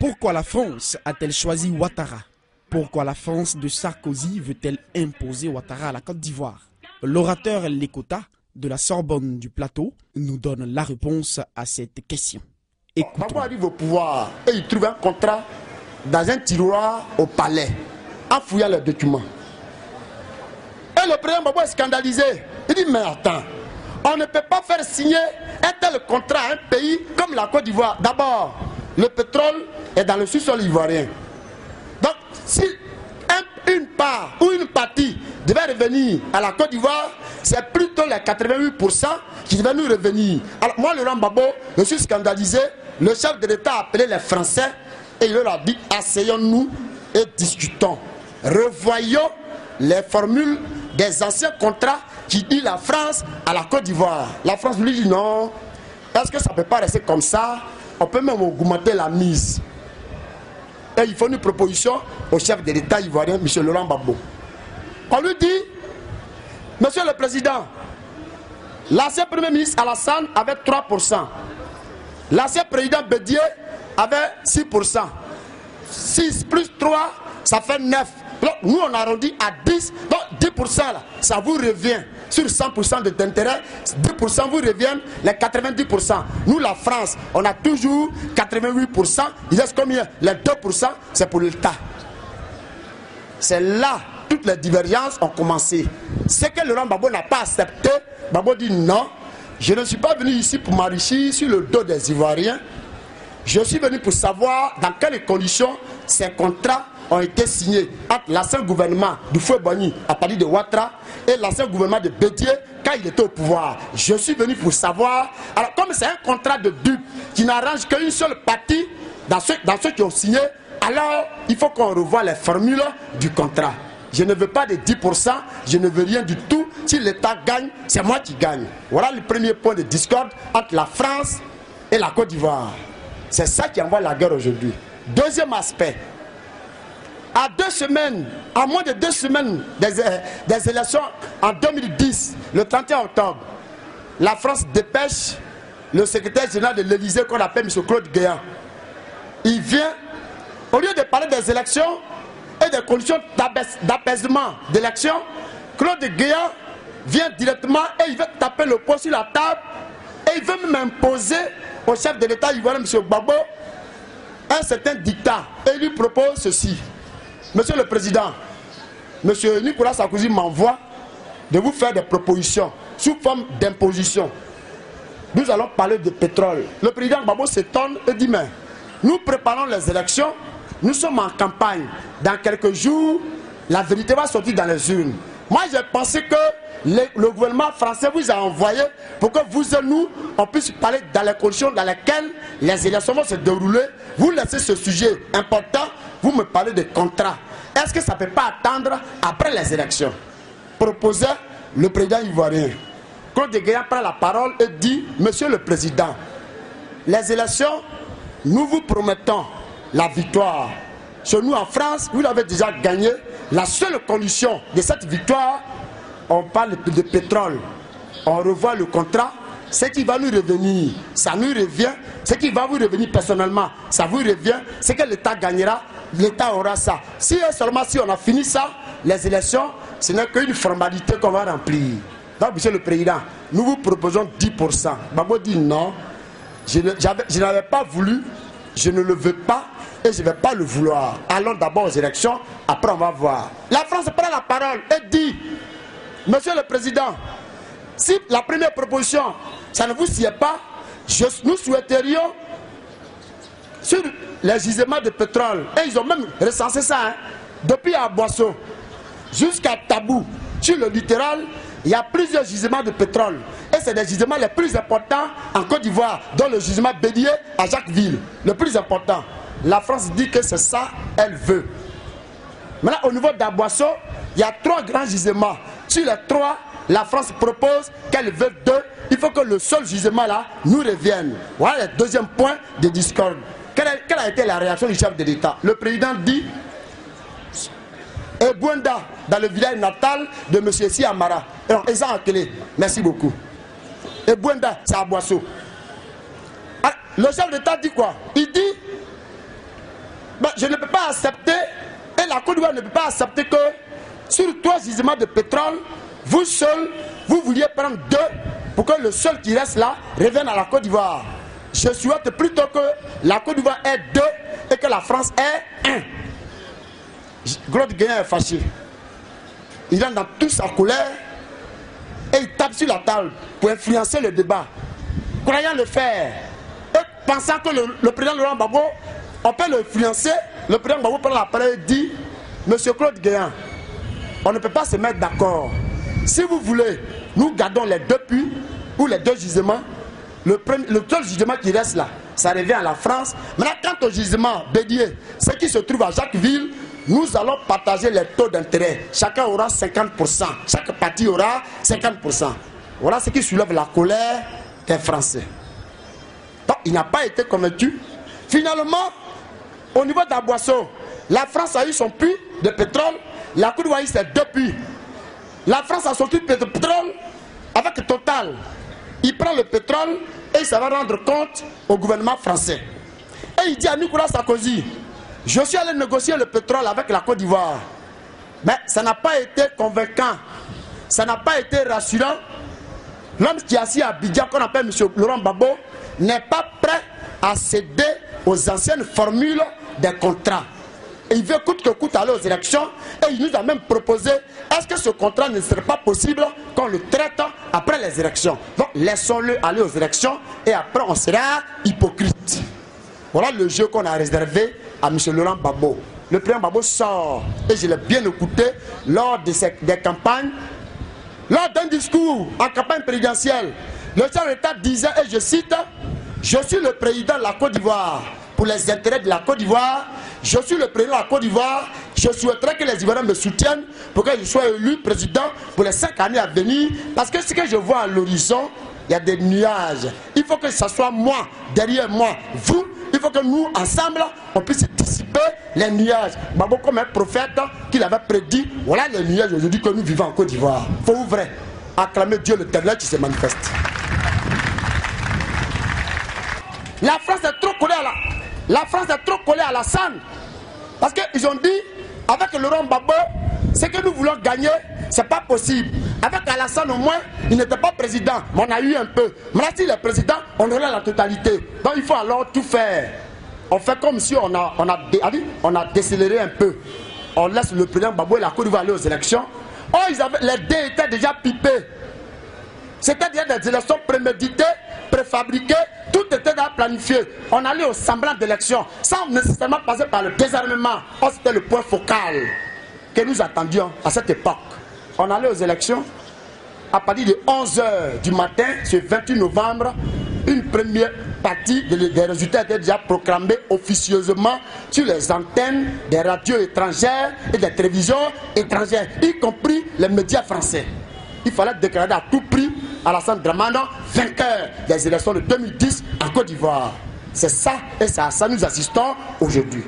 Pourquoi la France a-t-elle choisi Ouattara? Pourquoi la France de Sarkozy veut-elle imposer Ouattara à la Côte d'Ivoire? L'orateur Lekota de la Sorbonne du Plateau nous donne la réponse à cette question. Écoutons. Gbagbo arrive au pouvoir et il trouve un contrat dans un tiroir au palais en fouillant les documents. Et le président Gbagbo est scandalisé. Il dit mais attends, on ne peut pas faire signer un tel contrat à un pays comme la Côte d'Ivoire. D'abord, le pétrole est dans le sous-sol ivoirien. Donc si une part ou une partie devait revenir à la Côte d'Ivoire, c'est plutôt les 88% qui devaient nous revenir. Alors moi, Laurent Gbagbo, je suis scandalisé. Le chef de l'État a appelé les Français et il leur a dit asseyons-nous et discutons. Revoyons les formules des anciens contrats qui dit la France à la Côte d'Ivoire. La France lui dit non, parce que ça ne peut pas rester comme ça. On peut même augmenter la mise. Et il faut une proposition au chef de l'État ivoirien, M. Laurent Gbagbo. On lui dit, Monsieur le Président, l'ancien Premier ministre Alassane avait 3%. L'ancien président Bédié avait 6%. 6 plus 3, ça fait 9. Donc, nous, on arrondit à 10. Donc, 10%, là, ça vous revient. Sur 100% d'intérêt, 10% vous reviennent les 90%. Nous, la France, on a toujours 88%. Il reste combien? Les 2%, c'est pour l'État. C'est là toutes les divergences ont commencé. C'est que Laurent Gbagbo n'a pas accepté. Gbagbo dit non, je ne suis pas venu ici pour m'enrichir sur le dos des Ivoiriens. Je suis venu pour savoir dans quelles conditions ces contrats ont été signés entre l'ancien gouvernement du Fouet-Boigny à partir de Ouattara et l'ancien gouvernement de Bédié quand il était au pouvoir. Je suis venu pour savoir. Alors comme c'est un contrat de dupes qui n'arrange qu'une seule partie dans ceux qui ont signé, alors il faut qu'on revoie les formules du contrat. Je ne veux pas de 10%, je ne veux rien du tout. Si l'État gagne, c'est moi qui gagne. Voilà le premier point de discorde entre la France et la Côte d'Ivoire. C'est ça qui envoie la guerre aujourd'hui. Deuxième aspect. À 2 semaines, à moins de 2 semaines des élections en 2010, le 31 octobre, la France dépêche le secrétaire général de l'Élysée qu'on appelle M. Claude Guéant. Il vient, au lieu de parler des élections et des conditions d'apaisement d'élection, Claude Guéant vient directement et il veut taper le poing sur la table et il veut même imposer au chef de l'État ivoirien, M. Gbagbo, un certain dictat. Et il lui propose ceci. Monsieur le Président, M. Nicolas Sarkozy m'envoie de vous faire des propositions sous forme d'imposition. Nous allons parler de pétrole. Le président Gbagbo s'étonne et dit, mais nous préparons les élections, nous sommes en campagne. Dans quelques jours, la vérité va sortir dans les urnes. Moi, j'ai pensé que le gouvernement français vous a envoyé pour que vous et nous, on puisse parler dans les conditions dans lesquelles les élections vont se dérouler. Vous laissez ce sujet important, vous me parlez de contrats. Est-ce que ça ne peut pas attendre après les élections? Proposait le président ivoirien. Claude Guéant prend la parole et dit, Monsieur le Président, les élections, nous vous promettons la victoire. Chez nous en France, vous l'avez déjà gagné. La seule condition de cette victoire, on parle de pétrole. On revoit le contrat. Ce qui va nous revenir, ça nous revient. Ce qui va vous revenir personnellement, ça vous revient. Ce que l'État gagnera, l'État aura ça. Si seulement si on a fini ça, les élections, ce n'est qu'une formalité qu'on va remplir. Donc, Monsieur le Président, nous vous proposons 10%. Gbagbo dit non, je n'avais pas voulu, je ne le veux pas et je ne vais pas le vouloir. Allons d'abord aux élections, après on va voir. La France prend la parole et dit, Monsieur le Président, si la première proposition, ça ne vous sied pas, nous souhaiterions sur les gisements de pétrole, et ils ont même recensé ça, hein, depuis Aboisseau jusqu'à Tabou, sur le littoral, il y a plusieurs gisements de pétrole. Et c'est des gisements les plus importants en Côte d'Ivoire, dont le gisement Bédié à Jacquesville, le plus important. La France dit que c'est ça, elle veut. Maintenant, au niveau d'Aboisseau, il y a 3 grands gisements. Sur les 3, la France propose qu'elle veut 2. Il faut que le seul gisement là nous revienne. Voilà le deuxième point de discorde. Quelle a été la réaction du chef de l'État? Le président dit, et Bouenda, dans le village natal de M. Si Amara. Alors, Eza Akele, merci beaucoup. Et Bouenda, c'est à Boisseau. Le chef d'État dit quoi? Il dit, pas accepter, et la Côte d'Ivoire ne peut pas accepter que sur 3 gisements de pétrole, vous seul, vous vouliez prendre 2 pour que le seul qui reste là revienne à la Côte d'Ivoire. Je souhaite plutôt que la Côte d'Ivoire ait 2 et que la France ait 1. Claude Guéant est fâché. Il entre dans toute sa colère et il tape sur la table pour influencer le débat. Croyant le faire et pensant que le président Laurent Gbagbo, on peut l'influencer, le président Gbagbo prend l'appareil et dit: Monsieur Claude Guéant, on ne peut pas se mettre d'accord. Si vous voulez, nous gardons les 2 puits ou les 2 gisements. Le seul gisement qui reste là, ça revient à la France. Maintenant, quant au gisement Bédier, ce qui se trouve à Jacquesville, nous allons partager les taux d'intérêt. Chacun aura 50%. Chaque parti aura 50%. Voilà ce qui soulève la colère des Français. Donc, il n'a pas été convaincu. Finalement, au niveau d'Aboisseau, la France a eu son puits de pétrole. La Côte d'Ivoire a eu ses 2 puits. La France a son puits de pétrole avec Total. Il prend le pétrole et il va rendre compte au gouvernement français. Et il dit à Nicolas Sarkozy: je suis allé négocier le pétrole avec la Côte d'Ivoire. Mais ça n'a pas été convaincant. Ça n'a pas été rassurant. L'homme qui est assis à Abidjan, qu'on appelle M. Laurent Gbagbo, n'est pas prêt à céder aux anciennes formules des contrats. Et il veut coûte que coûte aller aux élections. Et il nous a même proposé: est-ce que ce contrat ne serait pas possible qu'on le traite après les élections? Donc laissons-le aller aux élections et après on sera hypocrite. Voilà le jeu qu'on a réservé à M. Laurent Gbagbo. Le président Gbagbo sort, et je l'ai bien écouté lors des campagnes, lors d'un discours en campagne présidentielle. Le chef de l'État disait, et je cite: je suis le président de la Côte d'Ivoire pour les intérêts de la Côte d'Ivoire. Je suis le président de la Côte d'Ivoire. Je souhaiterais que les Ivoiriens me soutiennent pour que je sois élu président pour les 5 années à venir. Parce que ce que je vois à l'horizon, il y a des nuages. Il faut que ce soit moi, derrière moi, vous. Il faut que nous, ensemble, on puisse dissiper les nuages. Gbagbo, comme un prophète qu'il avait prédit, voilà les nuages aujourd'hui que nous vivons en Côte d'Ivoire. Il faut ouvrir, acclamer Dieu l'Éternel qui se manifeste. La France est trop collée à la Alassane. Parce qu'ils ont dit, avec Laurent Gbagbo, ce que nous voulons gagner, c'est pas possible. Avec Alassane au moins, il n'était pas président, mais on a eu un peu. Maintenant, s'il est président, on aurait la totalité. Donc il faut alors tout faire. On fait comme si on a décéléré un peu. On laisse le président Gbagbo et la Côte d'Ivoire aller aux élections. Oh, les dés étaient déjà pipés. C'était déjà des élections préméditées, préfabriquées, tout était déjà planifié. On allait au semblant d'élection, sans nécessairement passer par le désarmement. Oh, c'était le point focal que nous attendions à cette époque. On allait aux élections, à partir de 11h du matin, ce 28 novembre, une première partie des résultats étaient déjà proclamés officieusement sur les antennes des radios étrangères et des télévisions étrangères, y compris les médias français. Il fallait déclarer à tout prix Alassane Dramane vainqueur des élections de 2010 en Côte d'Ivoire. C'est ça, et c'est à ça que nous assistons aujourd'hui.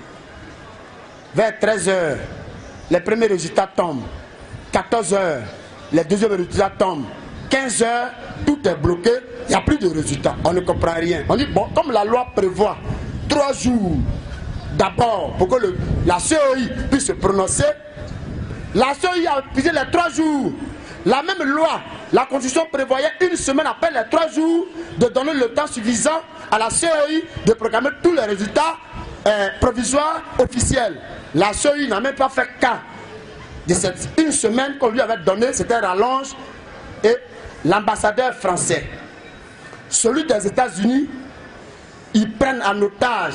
Vers 13h, les premiers résultats tombent. 14h, les deuxièmes résultats tombent. 15h, tout est bloqué, il n'y a plus de résultats. On ne comprend rien. On dit, bon, comme la loi prévoit 3 jours d'abord pour que la CEI puisse se prononcer, la CEI a utilisé les 3 jours. La même loi, la Constitution prévoyait 1 semaine après les 3 jours de donner le temps suffisant à la CEI de proclamer tous les résultats provisoires officiels. La CEI n'a même pas fait cas de cette 1 semaine qu'on lui avait donné, c'était rallonge. Et l'ambassadeur français, celui des États-Unis, ils prennent en otage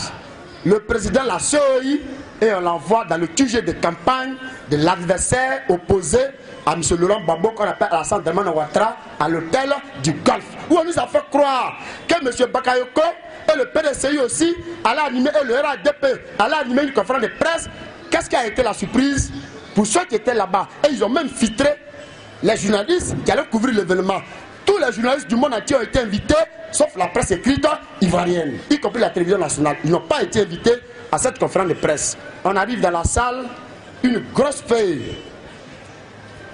le président de la CEI et on l'envoie dans le QG de campagne de l'adversaire opposé à M. Laurent Gbagbo, qu'on appelle Alassane Dramane Ouattara, à l'hôtel du Golfe, où on nous a fait croire que M. Bakayoko et le PDCI aussi allaient animer, et le RADP allaient animer une conférence de presse. Qu'est-ce qui a été la surprise pour ceux qui étaient là-bas? Et ils ont même filtré les journalistes qui allaient couvrir l'événement. Tous les journalistes du monde entier ont été invités, sauf la presse écrite ivoirienne, y compris la télévision nationale. Ils n'ont pas été invités à cette conférence de presse. On arrive dans la salle, une grosse feuille.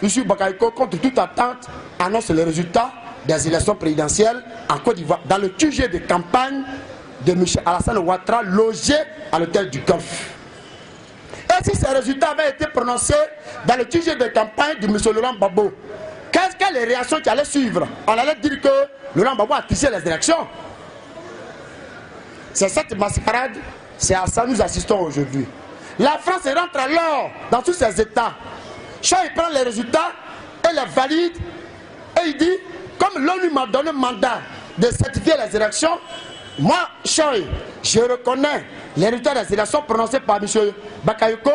M. Bakayoko, contre toute attente, annonce les résultats des élections présidentielles en Côte d'Ivoire, dans le QG de campagne de M. Alassane Ouattara, logé à l'hôtel du Golfe. si ces résultats avaient été prononcés dans le sujet de campagne de M. Laurent Gbagbo, quelles sont les réactions qui allaient suivre? On allait dire que Laurent Gbagbo a triché les élections. C'est cette mascarade, c'est à ça que nous assistons aujourd'hui. La France rentre alors dans tous ses états. Choi il prend les résultats et les valide et il dit, comme l'ONU m'a donné mandat de certifier les élections, moi, Choi, je reconnais les résultats des élections prononcés par M. Bakayoko.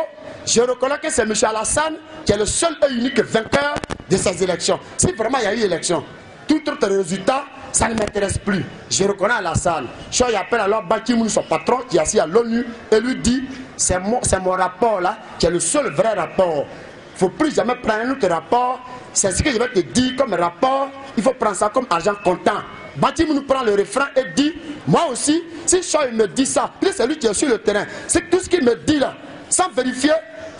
Je reconnais que c'est M. Alassane qui est le seul et unique vainqueur de ces élections. Si vraiment il y a eu élection, tout autre résultat, ça ne m'intéresse plus. Je reconnais Alassane. Choi appelle alors Ban Ki-moon, son patron, qui est assis à l'ONU, et lui dit, c'est mon rapport là, qui est le seul vrai rapport. Il ne faut plus jamais prendre un autre rapport. C'est ce que je vais te dire comme rapport. Il faut prendre ça comme argent comptant. Ban Ki-moon prend le refrain et dit, moi aussi, si Choi me dit ça, c'est lui qui est sur le terrain. C'est tout ce qu'il me dit là, sans vérifier,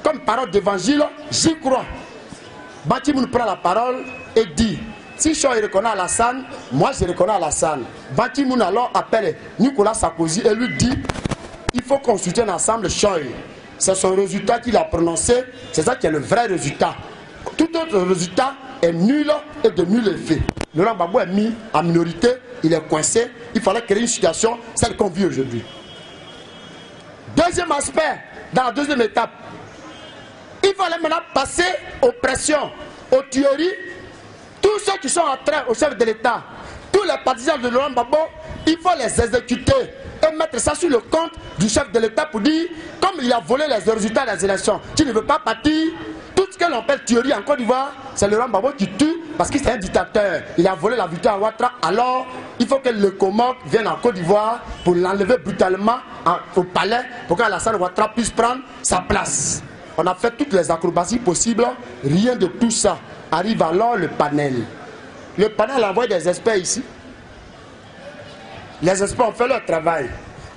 comme parole d'évangile, j'y crois. Ban Ki-moon prend la parole et dit, si Choi reconnaît Alassane, moi je reconnais Alassane. Ban Ki-moon alors appelle Nicolas Sarkozy et lui dit, il faut qu'on soutienne ensemble Choi. C'est son résultat qu'il a prononcé, c'est ça qui est le vrai résultat. Tout autre résultat est nul et de nul effet. Laurent Gbagbo est mis en minorité, il est coincé, il fallait créer une situation, celle qu'on vit aujourd'hui. Deuxième aspect, dans la deuxième étape, il fallait maintenant passer aux pressions, aux tueries. Tous ceux qui sont entrés au chef de l'État, tous les partisans de Laurent Gbagbo, il faut les exécuter et mettre ça sur le compte du chef de l'État pour dire, comme il a volé les résultats des élections, tu ne veux pas partir. Tout ce que l'on appelle tuerie en Côte d'Ivoire, c'est Laurent Gbagbo qui tue parce qu'il est un dictateur. Il a volé la victoire à Ouattara. Alors, il faut que le Comores vienne en Côte d'Ivoire pour l'enlever brutalement au palais pour qu'Alassane Ouattara puisse prendre sa place. On a fait toutes les acrobaties possibles. Rien de tout ça. Arrive alors le panel. Le panel envoie des experts ici. Les experts ont fait leur travail.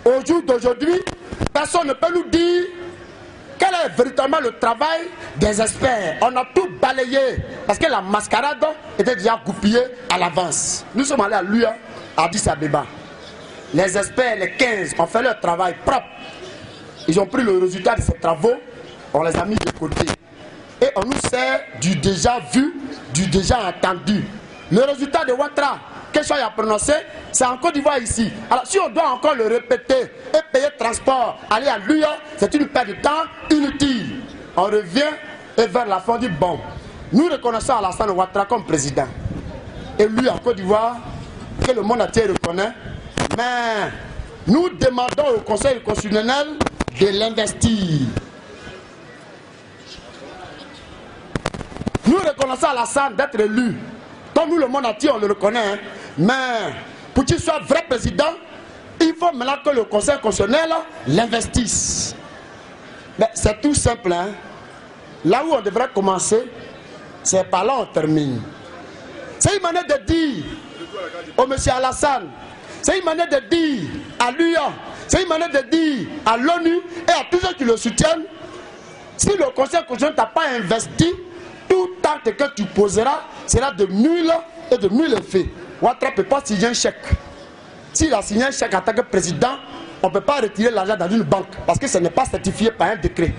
Au jour d'aujourd'hui, personne ne peut nous dire quel est véritablement le travail des experts. On a tout balayé parce que la mascarade était déjà goupillée à l'avance. Nous sommes allés à l'UA, à Addis Abeba. Les experts, les 15, ont fait leur travail propre. Ils ont pris le résultat de ces travaux, on les a mis de côté. Et on nous sert du déjà vu, du déjà entendu. Le résultat de Ouattara, que Choi a prononcé, c'est en Côte d'Ivoire ici. Alors si on doit encore le répéter et payer transport, aller à l'UA, c'est une perte de temps inutile. On revient et vers la fin du bon. Nous reconnaissons Alassane Ouattara comme président. Élu en Côte d'Ivoire, que le monde entier reconnaît. Mais nous demandons au Conseil constitutionnel de l'investir. Nous reconnaissons Alassane d'être élu. Comme nous, le monde entier, on le reconnaît. Hein. Mais pour qu'il soit vrai président, il faut maintenant que le Conseil constitutionnel l'investisse. Mais c'est tout simple. Hein. Là où on devrait commencer, c'est par là où on termine. C'est une manière de dire au monsieur Alassane, c'est une manière de dire à l'UA, c'est une manière de dire à l'ONU et à tous ceux qui le soutiennent, si le Conseil constitutionnel n'a pas investi, tout acte que tu poseras sera de nul et de nul effet. Ouattara ne peut pas signer un chèque. S'il a signé un chèque en tant que président, on ne peut pas retirer l'argent dans une banque parce que ce n'est pas certifié par un décret.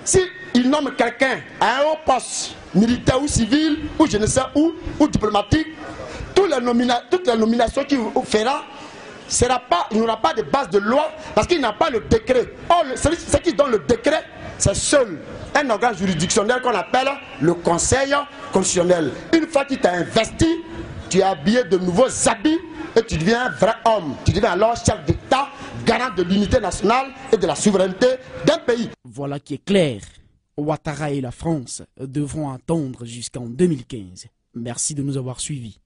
S'il nomme quelqu'un à un haut poste, militaire ou civil, ou je ne sais où, ou diplomatique, toutes les nominations qu'il fera, il n'y aura pas de base de loi parce qu'il n'a pas le décret. Or, ce qui donne le décret, c'est seul un organe juridictionnel qu'on appelle le Conseil constitutionnel. Une fois qu'il t'a investi, tu es habillé de nouveaux habits et tu deviens un vrai homme. Tu deviens alors chef d'État, garant de l'unité nationale et de la souveraineté d'un pays. Voilà qui est clair. Ouattara et la France devront attendre jusqu'en 2015. Merci de nous avoir suivis.